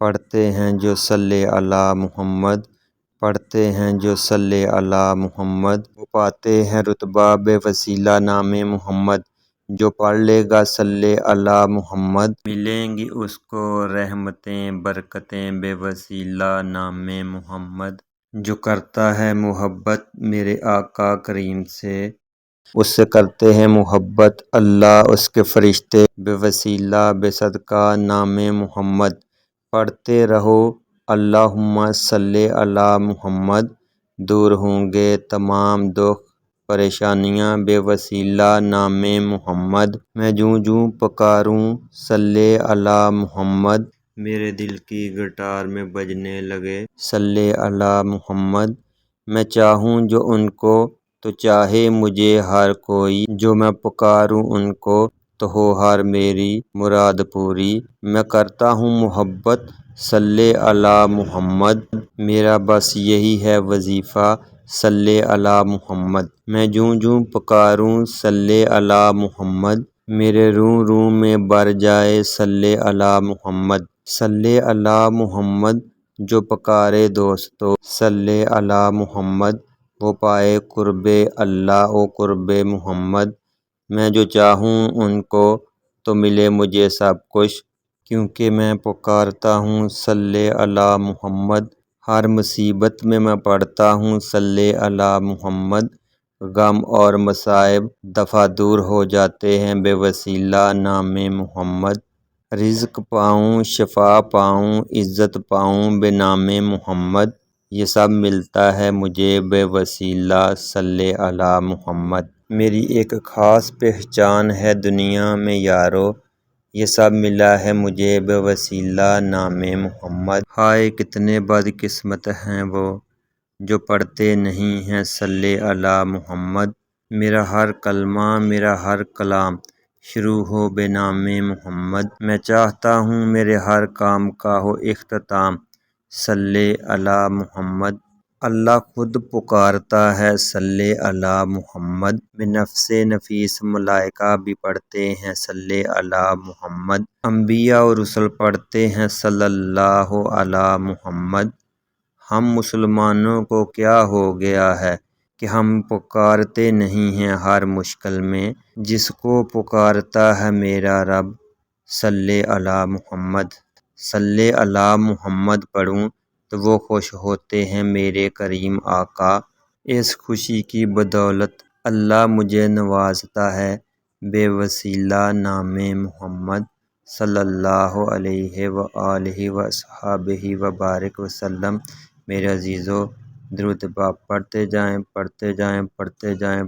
پڑھتے ہیں جو صلی علی محمد، پڑھتے ہیں جو صلی علی محمد، وہ پاتے ہیں رتبہ بے وسیلہ نام محمد۔ جو پڑھ لے گا صلی علی محمد، ملیں گی اس کو رحمتیں برکتیں بے وسیلہ نام محمد۔ جو کرتا ہے محبت میرے آقا کریم سے، اس سے کرتے ہیں محبت اللہ اس کے فرشتے، بے وسیلہ بے صدقہ نام محمد۔ پڑھتے رہو اللہم صلی علی محمد، دور ہوں گے تمام دکھ پریشانیاں بے وسیلہ نام محمد۔ میں جوں جوں پکاروں صلی علی محمد، میرے دل کی گٹار میں بجنے لگے صلی علی محمد۔ میں چاہوں جو ان کو تو چاہے مجھے ہر کوئی، جو میں پکاروں ان کو تو ہو ہر میری مراد پوری۔ میں کرتا ہوں محبت صلی علی محمد، میرا بس یہی ہے وظیفہ صلی علی محمد۔ میں جوں جوں پکاروں صلی علی محمد، میرے روح روح میں بر جائے صلی علی محمد۔ صلی علی محمد، جو پکارے دوستو صلی علی محمد، وہ پائے قرب اللہ و قرب محمد۔ میں جو چاہوں ان کو تو ملے مجھے سب کچھ، کیونکہ میں پکارتا ہوں صلی علی محمد۔ ہر مصیبت میں پڑھتا ہوں صلی علی محمد، غم اور مصائب دفع دور ہو جاتے ہیں بے وسیلہ نام محمد۔ رزق پاؤں شفا پاؤں عزت پاؤں بے نام محمد، یہ سب ملتا ہے مجھے بے وسیلہ صلی علی محمد۔ میری ایک خاص پہچان ہے دنیا میں یارو، یہ سب ملا ہے مجھے بے وسیلہ نام محمد۔ ہائے کتنے بد قسمت ہیں وہ جو پڑھتے نہیں ہیں صلی علی محمد۔ میرا ہر کلمہ میرا ہر کلام شروع ہو بے نام محمد۔ میں چاہتا ہوں میرے ہر کام کا ہو اختتام صلی علی محمد۔ اللہ خود پکارتا ہے صلی علی محمد، بے نفس نفیس ملائکہ بھی پڑھتے ہیں صلی علی محمد۔ انبیاء و رسل پڑھتے ہیں صلی اللہ علی محمد۔ ہم مسلمانوں کو کیا ہو گیا ہے کہ ہم پکارتے نہیں ہیں ہر مشکل میں، جس کو پکارتا ہے میرا رب صلی علی محمد۔ صلی علی محمد پڑھوں تو وہ خوش ہوتے ہیں میرے کریم آقا، اس خوشی کی بدولت اللہ مجھے نوازتا ہے بے وسیلہ نام محمد صلی اللہ علیہ وآلہ وصحبہ وبارک وسلم۔ میرے عزیزو درود پاک پڑھتے جائیں پڑھتے جائیں پڑھتے جائیں۔